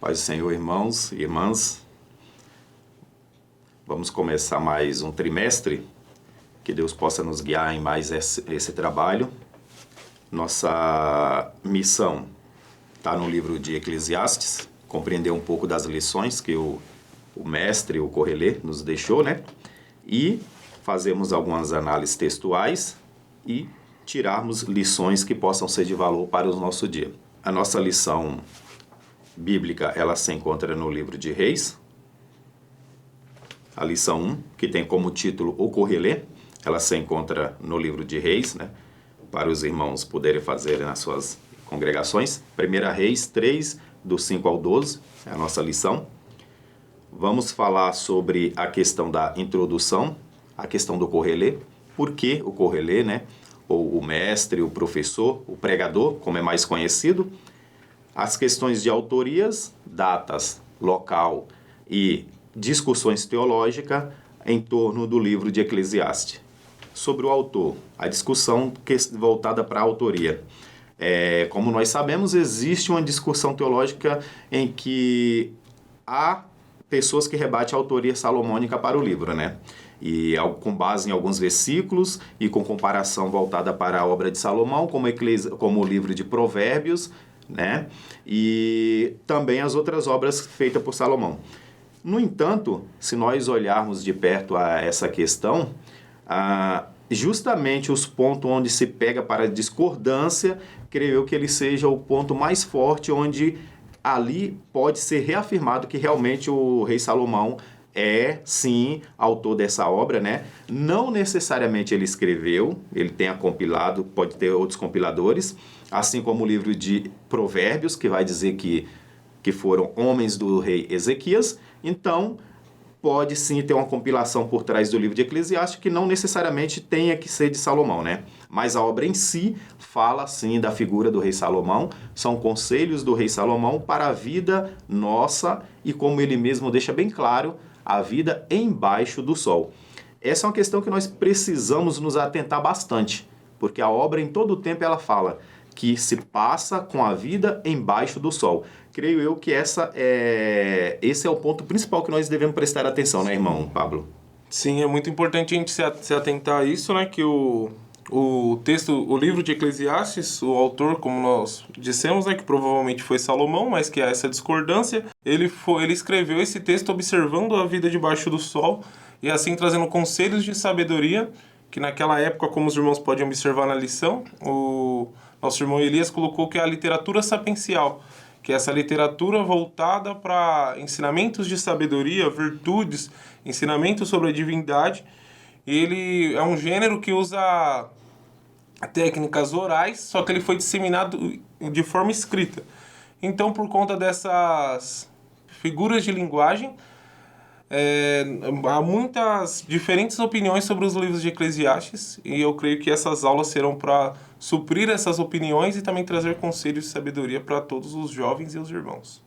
Paz do Senhor, irmãos e irmãs. Vamos começar mais um trimestre. Que Deus possa nos guiar em mais esse trabalho. Nossa missão está no livro de Eclesiastes, compreender um pouco das lições que o mestre, o Correlê, nos deixou, né? E fazermos algumas análises textuais e tirarmos lições que possam ser de valor para o nosso dia. A nossa lição bíblica, ela se encontra no livro de Reis. A lição 1, que tem como título O Correlê, ela se encontra no livro de Reis, né? Para os irmãos poderem fazer nas suas congregações. 1 Reis 3, do 5 ao 12, é a nossa lição. Vamos falar sobre a questão da introdução, a questão do Correlê. Por que o Correlê, né? Ou o mestre, o professor, o pregador, como é mais conhecido. As questões de autorias, datas, local e discussões teológicas em torno do livro de Eclesiastes. Sobre o autor, a discussão voltada para a autoria. Como nós sabemos, existe uma discussão teológica em que há pessoas que rebatem a autoria salomônica para o livro, né? E com base em alguns versículos e com comparação voltada para a obra de Salomão, como o livro de Provérbios, né? E também as outras obras feitas por Salomão. No entanto, se nós olharmos de perto a essa questão, justamente os pontos onde se pega para a discordância, creio eu que ele seja o ponto mais forte, onde ali pode ser reafirmado que realmente o rei Salomão é, sim, autor dessa obra, né? Não necessariamente ele escreveu, ele tenha compilado, pode ter outros compiladores, assim como o livro de Provérbios, que vai dizer que foram homens do rei Ezequias. Então, pode sim ter uma compilação por trás do livro de Eclesiastes, que não necessariamente tenha que ser de Salomão, né? Mas a obra em si fala, sim, da figura do rei Salomão, são conselhos do rei Salomão para a vida nossa e, como ele mesmo deixa bem claro, a vida embaixo do sol. Essa é uma questão que nós precisamos nos atentar bastante, porque a obra em todo o tempo ela fala que se passa com a vida embaixo do sol. Creio eu que esse é o ponto principal que nós devemos prestar atenção, né, irmão Pablo? Sim, é muito importante a gente se atentar a isso, né, que o texto, o livro de Eclesiastes, o autor, como nós dissemos, né, que provavelmente foi Salomão, mas que há essa discordância, ele escreveu esse texto observando a vida debaixo do sol e assim trazendo conselhos de sabedoria, que naquela época, como os irmãos podem observar na lição, o nosso irmão Elias colocou que é a literatura sapiencial, que é essa literatura voltada para ensinamentos de sabedoria, virtudes, ensinamentos sobre a divindade. Ele é um gênero que usa técnicas orais, só que ele foi disseminado de forma escrita. Então, por conta dessas figuras de linguagem, há muitas diferentes opiniões sobre os livros de Eclesiastes, e eu creio que essas aulas serão para suprir essas opiniões e também trazer conselhos de sabedoria para todos os jovens e os irmãos.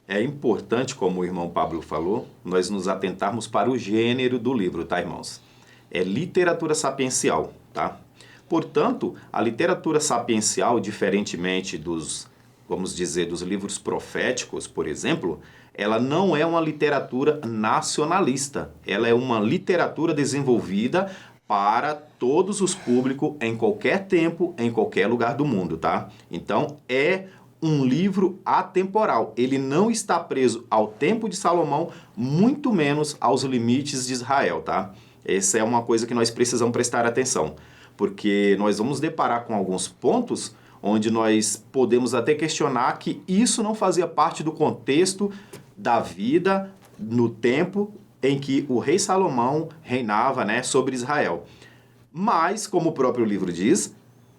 É importante, como o irmão Pablo falou, nós nos atentarmos para o gênero do livro, tá, irmãos? É literatura sapiencial, tá? Portanto, a literatura sapiencial, diferentemente dos, vamos dizer, dos livros proféticos, por exemplo, ela não é uma literatura nacionalista. Ela é uma literatura desenvolvida para todos os públicos em qualquer tempo, em qualquer lugar do mundo, tá? Então, é um livro atemporal. Ele não está preso ao tempo de Salomão, muito menos aos limites de Israel, tá? Essa é uma coisa que nós precisamos prestar atenção, porque nós vamos deparar com alguns pontos onde nós podemos até questionar que isso não fazia parte do contexto da vida no tempo em que o rei Salomão reinava, né, sobre Israel. Mas, como o próprio livro diz,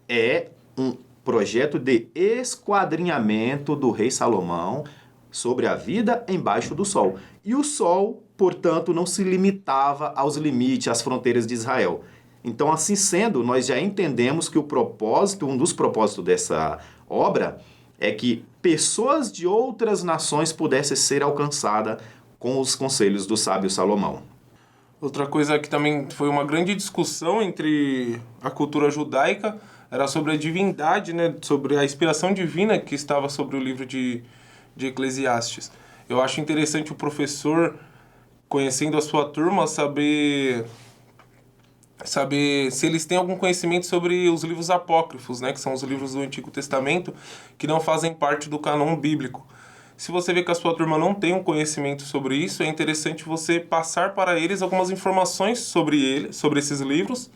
é um projeto de esquadrinhamento do rei Salomão sobre a vida embaixo do sol. E o sol, portanto, não se limitava aos limites, às fronteiras de Israel. Então, assim sendo, nós já entendemos que um dos propósitos dessa obra é que pessoas de outras nações pudessem ser alcançadas com os conselhos do sábio Salomão. Outra coisa que também foi uma grande discussão entre a cultura judaica era sobre a divindade, né? Sobre a inspiração divina que estava sobre o livro de de Eclesiastes. Eu acho interessante o professor, conhecendo a sua turma, saber se eles têm algum conhecimento sobre os livros apócrifos, né, que são os livros do Antigo Testamento, que não fazem parte do cânon bíblico. Se você vê que a sua turma não tem um conhecimento sobre isso, é interessante você passar para eles algumas informações sobre esses livros,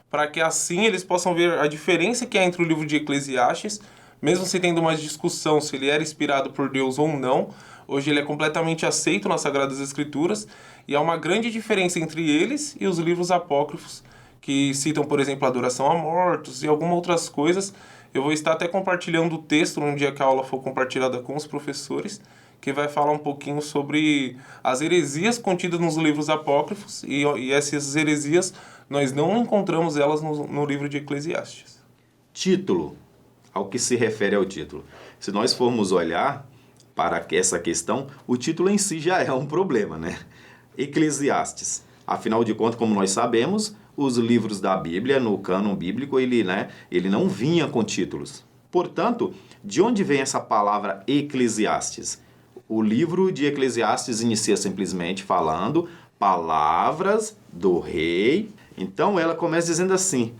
para que assim eles possam ver a diferença que há entre o livro de Eclesiastes, mesmo se tendo uma discussão se ele era inspirado por Deus ou não. Hoje ele é completamente aceito nas Sagradas Escrituras, e há uma grande diferença entre eles e os livros apócrifos, que citam, por exemplo, a adoração a mortos e algumas outras coisas. Eu vou estar até compartilhando o texto num dia que a aula for compartilhada com os professores, que vai falar um pouquinho sobre as heresias contidas nos livros apócrifos, e essas heresias nós não encontramos elas no livro de Eclesiastes. Título, ao que se refere ao título. Se nós formos olhar para essa questão, o título em si já é um problema, né? Eclesiastes. Afinal de contas, como nós sabemos, os livros da Bíblia, no cânon bíblico, ele não vinha com títulos. Portanto, de onde vem essa palavra Eclesiastes? O livro de Eclesiastes inicia simplesmente falando palavras do rei. Então, ela começa dizendo assim,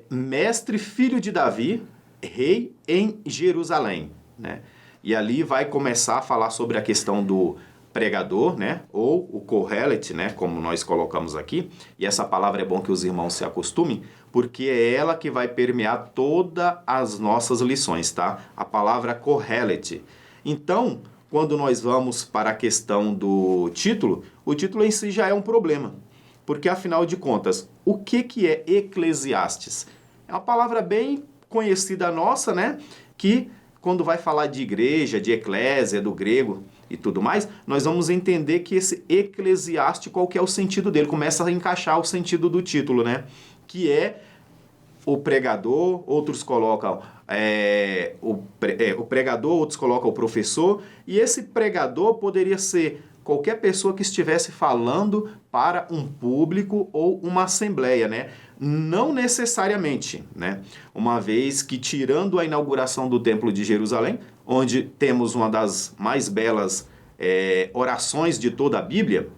mestre filho de Davi, rei em Jerusalém, né? E ali vai começar a falar sobre a questão do pregador, né? Ou o Kohelet, né? Como nós colocamos aqui. E essa palavra é bom que os irmãos se acostumem, porque é ela que vai permear todas as nossas lições, tá? A palavra Kohelet. Então, quando nós vamos para a questão do título, o título em si já é um problema. Porque, afinal de contas, o que é Eclesiastes? É uma palavra bem conhecida nossa, né? Que, quando vai falar de igreja, de eclésia, do grego e tudo mais, nós vamos entender que esse eclesiástico, qual que é o sentido dele? Começa a encaixar o sentido do título, né? Que é o pregador, outros colocam o pregador, outros colocam o professor, e esse pregador poderia ser qualquer pessoa que estivesse falando para um público ou uma assembleia, né? Não necessariamente, né? Uma vez que, tirando a inauguração do Templo de Jerusalém, onde temos uma das mais belas orações de toda a Bíblia,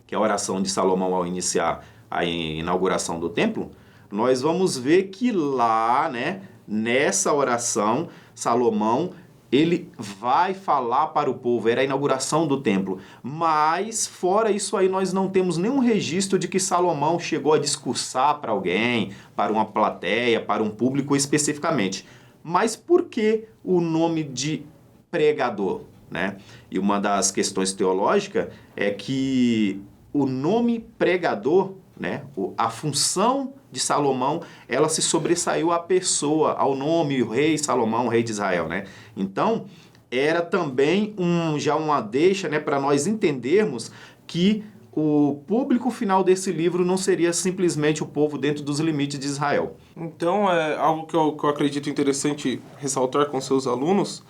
que é a oração de Salomão ao iniciar a inauguração do Templo, nós vamos ver que lá, né, nessa oração, Salomão, ele vai falar para o povo, era a inauguração do templo. Mas, fora isso aí, nós não temos nenhum registro de que Salomão chegou a discursar para alguém, para uma plateia, para um público especificamente. Mas por que o nome de pregador, né? E uma das questões teológicas é que o nome pregador, né, a função de Salomão, ela se sobressaiu à pessoa, ao nome, o rei Salomão, o rei de Israel, né? Então, era também já uma deixa, né, para nós entendermos que o público final desse livro não seria simplesmente o povo dentro dos limites de Israel. Então, algo que eu acredito interessante ressaltar com seus alunos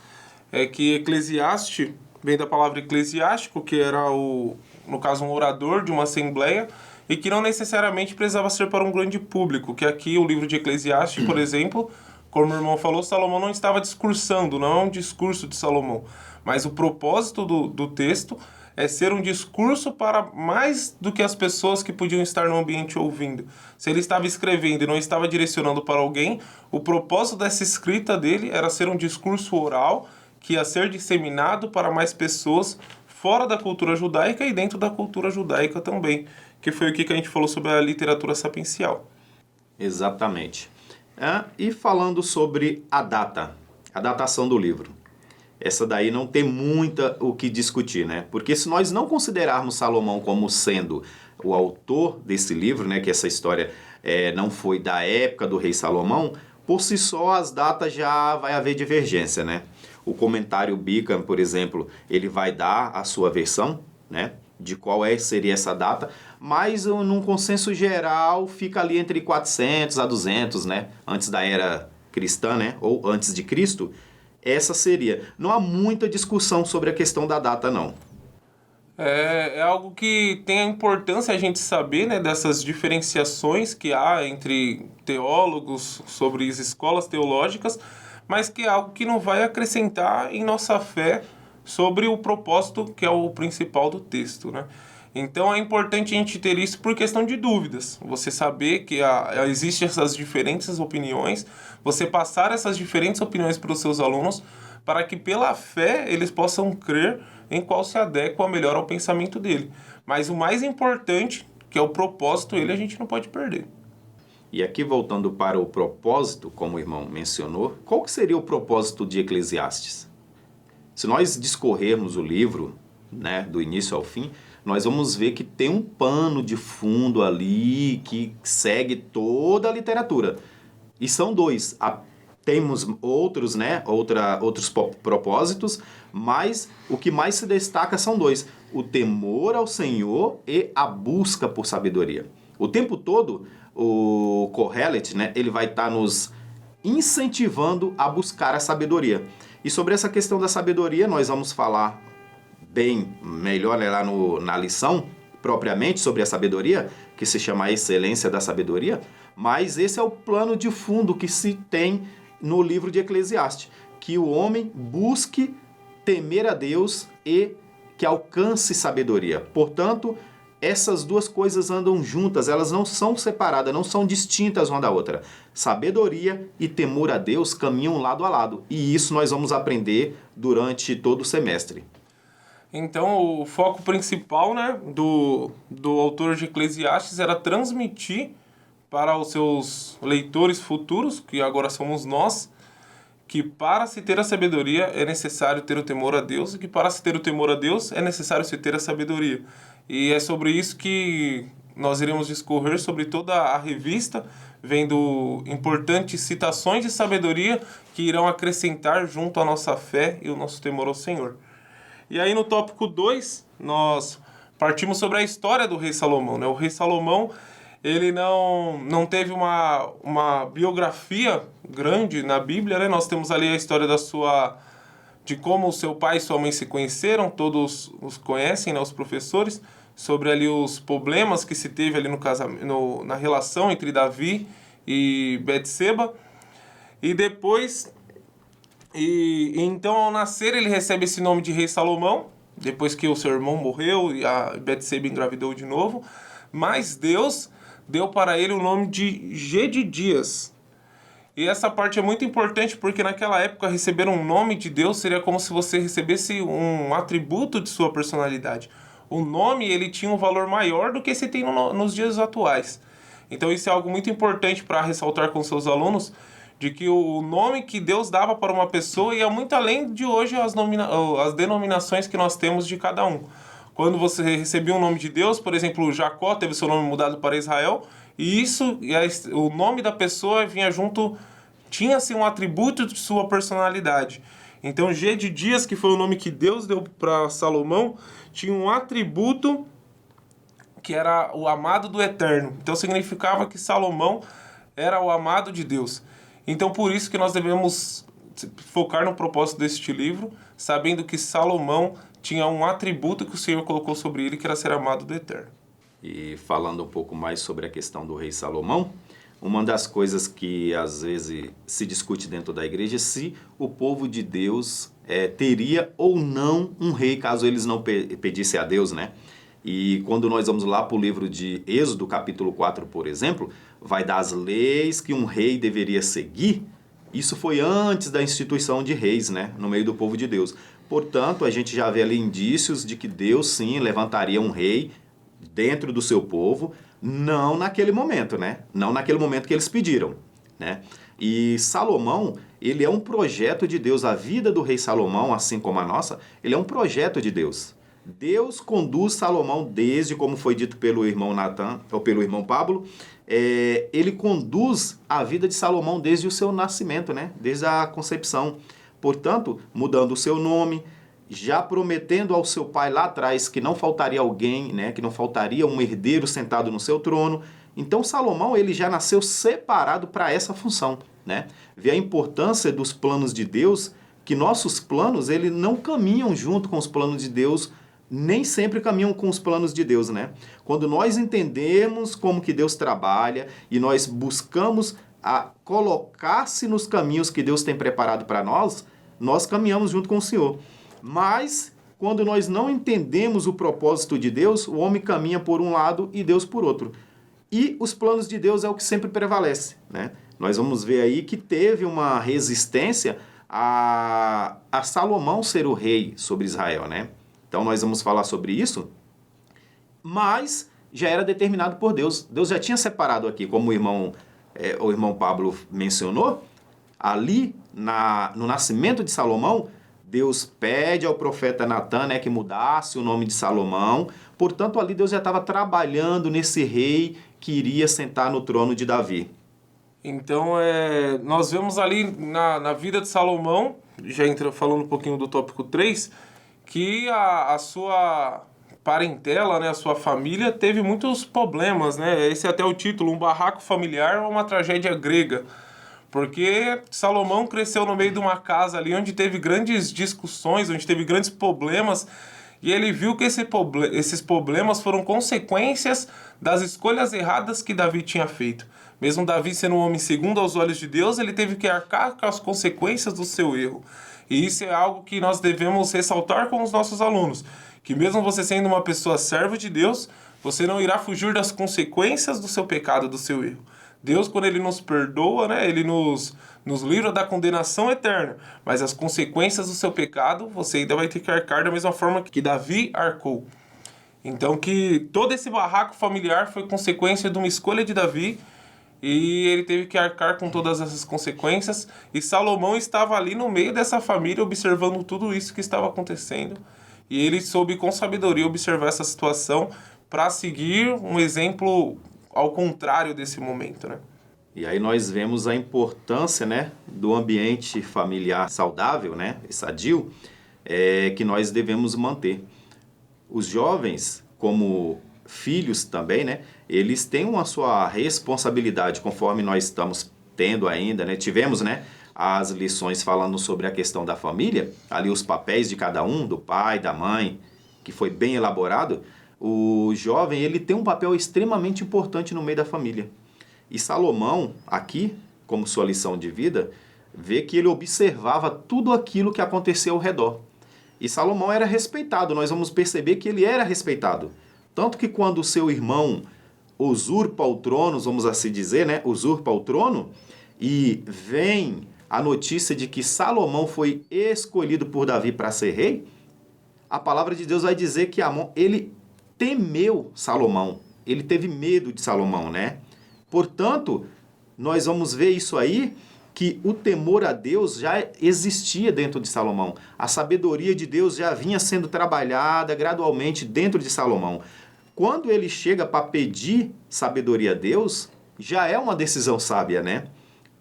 é que Eclesiastes vem da palavra eclesiástico, que era, no caso, um orador de uma assembleia, e que não necessariamente precisava ser para um grande público, que aqui o livro de Eclesiastes, por exemplo, como o irmão falou, Salomão não estava discursando, não é um discurso de Salomão, mas o propósito do texto é ser um discurso para mais do que as pessoas que podiam estar no ambiente ouvindo. Se ele estava escrevendo e não estava direcionando para alguém, o propósito dessa escrita dele era ser um discurso oral que ia ser disseminado para mais pessoas fora da cultura judaica e dentro da cultura judaica também, que foi o que a gente falou sobre a literatura sapiencial. Exatamente. E falando sobre a datação do livro. Essa daí não tem muita o que discutir, né? Porque se nós não considerarmos Salomão como sendo o autor desse livro, né, que essa história não foi da época do rei Salomão, por si só as datas já vai haver divergência, né? O comentário Beacon, por exemplo, ele vai dar a sua versão, né, de qual seria essa data, mas num consenso geral fica ali entre 400 a 200, né, antes da era cristã, né, ou antes de Cristo. Essa seria. Não há muita discussão sobre a questão da data, não. É algo que tem a importância a gente saber, né, dessas diferenciações que há entre teólogos sobre as escolas teológicas, mas que é algo que não vai acrescentar em nossa fé sobre o propósito que é o principal do texto, né? Então é importante a gente ter isso por questão de dúvidas. Você saber que existem essas diferentes opiniões, você passar essas diferentes opiniões para os seus alunos, para que pela fé eles possam crer em qual se adequa melhor ao pensamento dele. Mas o mais importante, que é o propósito, a gente não pode perder. E aqui voltando para o propósito, como o irmão mencionou, qual que seria o propósito de Eclesiastes? Se nós discorrermos o livro, né, do início ao fim, nós vamos ver que tem um pano de fundo ali que segue toda a literatura. E são dois. Temos outros, né, outros propósitos, mas o que mais se destaca são dois: o temor ao Senhor e a busca por sabedoria. O tempo todo, o Kohelet, né, ele vai estar nos incentivando a buscar a sabedoria. E sobre essa questão da sabedoria, nós vamos falar bem melhor lá na lição, propriamente, sobre a sabedoria, que se chama a excelência da sabedoria, mas esse é o plano de fundo que se tem no livro de Eclesiastes, que o homem busque temer a Deus e que alcance sabedoria. Portanto, essas duas coisas andam juntas, elas não são separadas, não são distintas uma da outra. Sabedoria e temor a Deus caminham lado a lado, e isso nós vamos aprender durante todo o semestre. Então, o foco principal, né, do autor de Eclesiastes era transmitir para os seus leitores futuros, que agora somos nós, que para se ter a sabedoria é necessário ter o temor a Deus, e que para se ter o temor a Deus é necessário se ter a sabedoria. E é sobre isso que nós iremos discorrer sobre toda a revista, vendo importantes citações de sabedoria que irão acrescentar junto à nossa fé e o nosso temor ao Senhor. E aí no tópico 2, nós partimos sobre a história do rei Salomão, né? O rei Salomão, ele não teve uma biografia grande na Bíblia, né? Nós temos ali a história de como o seu pai e sua mãe se conheceram, todos os conhecem, né? Os professores, sobre ali os problemas que se teve ali no casamento, na relação entre Davi e Betseba. E depois... E então, ao nascer, ele recebe esse nome de Rei Salomão, depois que o seu irmão morreu e a Betseba engravidou de novo. Mas Deus deu para ele o nome de Gedidias. E essa parte é muito importante porque naquela época receber um nome de Deus seria como se você recebesse um atributo de sua personalidade. O nome, ele tinha um valor maior do que se tem nos dias atuais. Então isso é algo muito importante para ressaltar com seus alunos, de que o nome que Deus dava para uma pessoa ia muito além de hoje as denominações que nós temos de cada um. Quando você recebia um nome de Deus, por exemplo, Jacó teve seu nome mudado para Israel, e o nome da pessoa vinha junto, tinha-se um atributo de sua personalidade. Então, Gedidias, que foi o nome que Deus deu para Salomão, tinha um atributo que era o amado do Eterno. Então, significava que Salomão era o amado de Deus. Então, por isso que nós devemos focar no propósito deste livro, sabendo que Salomão tinha um atributo que o Senhor colocou sobre ele, que era ser amado do Eterno. E falando um pouco mais sobre a questão do rei Salomão, uma das coisas que às vezes se discute dentro da igreja é se o povo de Deus teria ou não um rei, caso eles não pedissem a Deus, né? E quando nós vamos lá para o livro de Êxodo, capítulo 4, por exemplo, vai dar as leis que um rei deveria seguir. Isso foi antes da instituição de reis, né, no meio do povo de Deus. Portanto, a gente já vê ali indícios de que Deus, sim, levantaria um rei dentro do seu povo, não naquele momento, né? Não naquele momento que eles pediram, né? E Salomão, ele é um projeto de Deus. A vida do rei Salomão, assim como a nossa, ele é um projeto de Deus. Deus conduz Salomão desde, como foi dito pelo irmão Natan, ou pelo irmão Pablo, ele conduz a vida de Salomão desde o seu nascimento, né? Desde a concepção. Portanto, mudando o seu nome, já prometendo ao seu pai lá atrás que não faltaria alguém, né? Que não faltaria um herdeiro sentado no seu trono. Então, Salomão, ele já nasceu separado para essa função, né? Vê a importância dos planos de Deus, que nossos planos, eles não caminham junto com os planos de Deus, nem sempre caminham com os planos de Deus, né? Quando nós entendemos como que Deus trabalha e nós buscamos a colocar-se nos caminhos que Deus tem preparado para nós, nós caminhamos junto com o Senhor. Mas, quando nós não entendemos o propósito de Deus, o homem caminha por um lado e Deus por outro. E os planos de Deus é o que sempre prevalece, né? Nós vamos ver aí que teve uma resistência a Salomão ser o rei sobre Israel, né? Então nós vamos falar sobre isso, mas já era determinado por Deus. Deus já tinha separado aqui, como o irmão Pablo mencionou, ali no nascimento de Salomão, Deus pede ao profeta Natan, né, que mudasse o nome de Salomão. Portanto, ali Deus já estava trabalhando nesse rei que iria sentar no trono de Davi. Então, nós vemos ali na vida de Salomão, já entra falando um pouquinho do tópico 3, que a sua parentela, né, a sua família, teve muitos problemas, né? Esse é até o título, um barraco familiar ou uma tragédia grega. Porque Salomão cresceu no meio de uma casa ali onde teve grandes discussões, onde teve grandes problemas, e ele viu que esses problemas foram consequências das escolhas erradas que Davi tinha feito. Mesmo Davi sendo um homem segundo aos olhos de Deus, ele teve que arcar com as consequências do seu erro. E isso é algo que nós devemos ressaltar com os nossos alunos, que mesmo você sendo uma pessoa serva de Deus, você não irá fugir das consequências do seu pecado, do seu erro. Deus, quando Ele nos perdoa, né, Ele nos livra da condenação eterna. Mas as consequências do seu pecado, você ainda vai ter que arcar da mesma forma que Davi arcou. Então, que todo esse barraco familiar foi consequência de uma escolha de Davi, e ele teve que arcar com todas essas consequências. E Salomão estava ali no meio dessa família, observando tudo isso que estava acontecendo. E ele soube com sabedoria observar essa situação para seguir um exemplo ao contrário desse momento, né? E aí nós vemos a importância, né, do ambiente familiar saudável, né, sadio, que nós devemos manter. Os jovens, como filhos também, né, eles têm uma sua responsabilidade, conforme nós estamos tendo ainda, né, tivemos, né, as lições falando sobre a questão da família, ali os papéis de cada um, do pai, da mãe, que foi bem elaborado. O jovem, ele tem um papel extremamente importante no meio da família. E Salomão, aqui, como sua lição de vida, vê que ele observava tudo aquilo que acontecia ao redor. E Salomão era respeitado, nós vamos perceber que ele era respeitado. Tanto que quando o seu irmão usurpa o trono, vamos assim dizer, né? Usurpa o trono, e vem a notícia de que Salomão foi escolhido por Davi para ser rei, a palavra de Deus vai dizer que Amon, ele temeu Salomão, ele teve medo de Salomão, né? Portanto, nós vamos ver isso aí, que o temor a Deus já existia dentro de Salomão. A sabedoria de Deus já vinha sendo trabalhada gradualmente dentro de Salomão. Quando ele chega para pedir sabedoria a Deus, já é uma decisão sábia, né?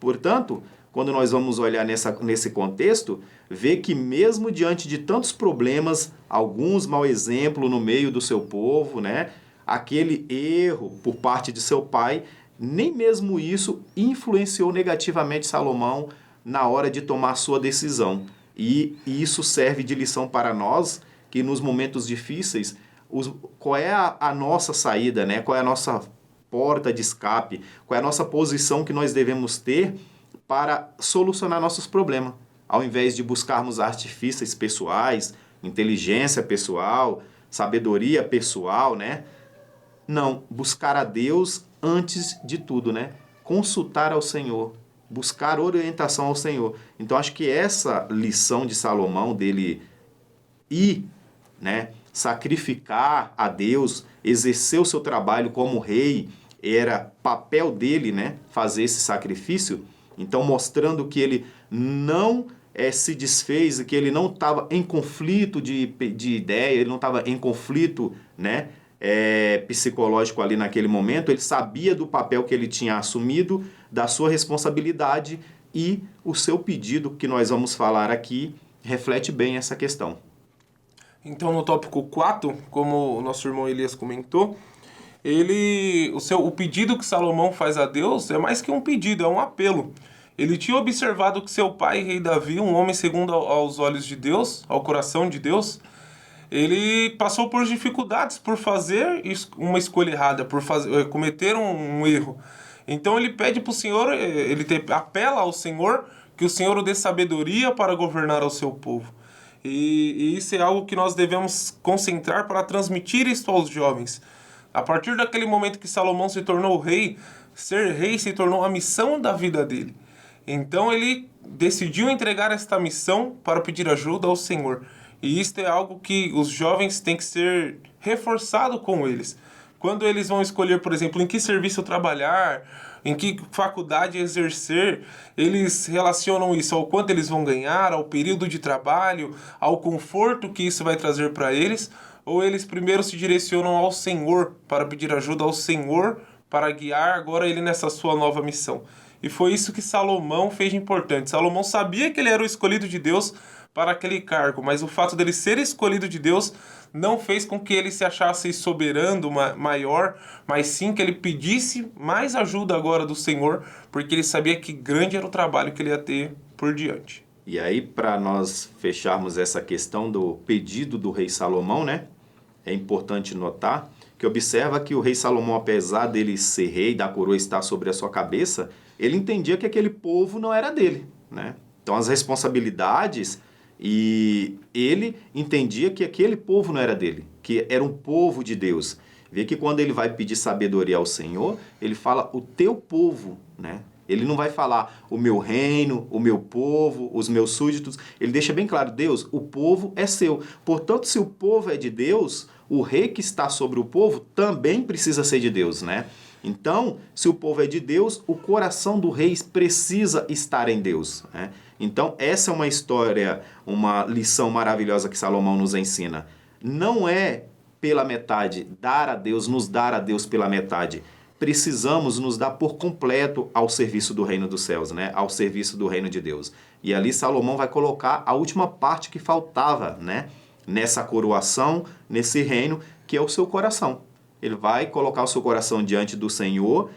Portanto, quando nós vamos olhar nesse contexto, vê que mesmo diante de tantos problemas, alguns mau exemplos no meio do seu povo, né? Aquele erro por parte de seu pai, nem mesmo isso influenciou negativamente Salomão na hora de tomar sua decisão. E isso serve de lição para nós, que nos momentos difíceis, qual é a nossa saída, né? Qual é a nossa porta de escape, qual é a nossa posição que nós devemos ter para solucionar nossos problemas, ao invés de buscarmos artifícios pessoais, inteligência pessoal, sabedoria pessoal, né? Não, buscar a Deus antes de tudo, né? Consultar ao Senhor, buscar orientação ao Senhor. Então, acho que essa lição de Salomão, dele ir, né, sacrificar a Deus, exercer o seu trabalho como rei, era papel dele, né, fazer esse sacrifício. Então, mostrando que ele não se desfez, que ele não estava em conflito de ideia, ele não estava em conflito, né, psicológico ali naquele momento. Ele sabia do papel que ele tinha assumido, da sua responsabilidade, e o seu pedido, que nós vamos falar aqui, reflete bem essa questão. Então, no tópico 4, como o nosso irmão Elias comentou, o pedido que Salomão faz a Deus é mais que um pedido, é um apelo. Ele tinha observado que seu pai, rei Davi, um homem segundo aos olhos de Deus, ao coração de Deus, ele passou por dificuldades por fazer uma escolha errada, por cometer um erro. Então ele pede para o Senhor, apela ao Senhor, que o Senhor o dê sabedoria para governar ao seu povo. E isso é algo que nós devemos concentrar para transmitir isto aos jovens. A partir daquele momento que Salomão se tornou rei, ser rei se tornou a missão da vida dele. Então ele decidiu entregar esta missão para pedir ajuda ao Senhor. E isto é algo que os jovens têm que ser reforçado com eles. Quando eles vão escolher, por exemplo, em que serviço trabalhar, em que faculdade exercer, eles relacionam isso ao quanto eles vão ganhar, ao período de trabalho, ao conforto que isso vai trazer para eles, ou eles primeiro se direcionam ao Senhor para pedir ajuda ao Senhor para guiar agora ele nessa sua nova missão. E foi isso que Salomão fez de importante. Salomão sabia que ele era o escolhido de Deus para aquele cargo, mas o fato dele ser escolhido de Deus não fez com que ele se achasse soberano, maior, mas sim que ele pedisse mais ajuda agora do Senhor, porque ele sabia que grande era o trabalho que ele ia ter por diante. E aí, para nós fecharmos essa questão do pedido do rei Salomão, né? É importante notar que observa que o rei Salomão, apesar dele ser rei, da coroa estar sobre a sua cabeça, ele entendia que aquele povo não era dele, né? Então as responsabilidades, e ele entendia que aquele povo não era dele, que era um povo de Deus. Vê que quando ele vai pedir sabedoria ao Senhor, ele fala o teu povo, né? Ele não vai falar o meu reino, o meu povo, os meus súditos. Ele deixa bem claro, Deus, o povo é seu. Portanto, se o povo é de Deus, o rei que está sobre o povo também precisa ser de Deus, né? Então, se o povo é de Deus, o coração do rei precisa estar em Deus, né? Então, essa é uma história, uma lição maravilhosa que Salomão nos ensina. Não é pela metade, nos dar a Deus pela metade. Precisamos nos dar por completo ao serviço do reino dos céus, né? Ao serviço do reino de Deus. E ali Salomão vai colocar a última parte que faltava, né? Nessa coroação, nesse reino, que é o seu coração. Ele vai colocar o seu coração diante do Senhor,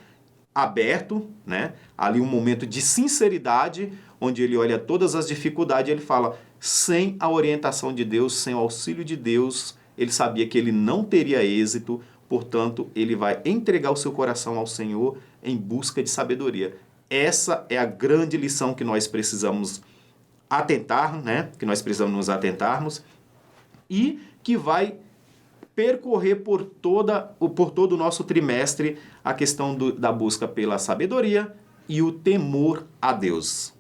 aberto, né? Ali um momento de sinceridade, onde ele olha todas as dificuldades e ele fala, sem a orientação de Deus, sem o auxílio de Deus, ele sabia que ele não teria êxito, portanto, ele vai entregar o seu coração ao Senhor em busca de sabedoria. Essa é a grande lição que nós precisamos atentar, né? Que nós precisamos nos atentarmos e que vai percorrer por todo o nosso trimestre a questão da busca pela sabedoria e o temor a Deus.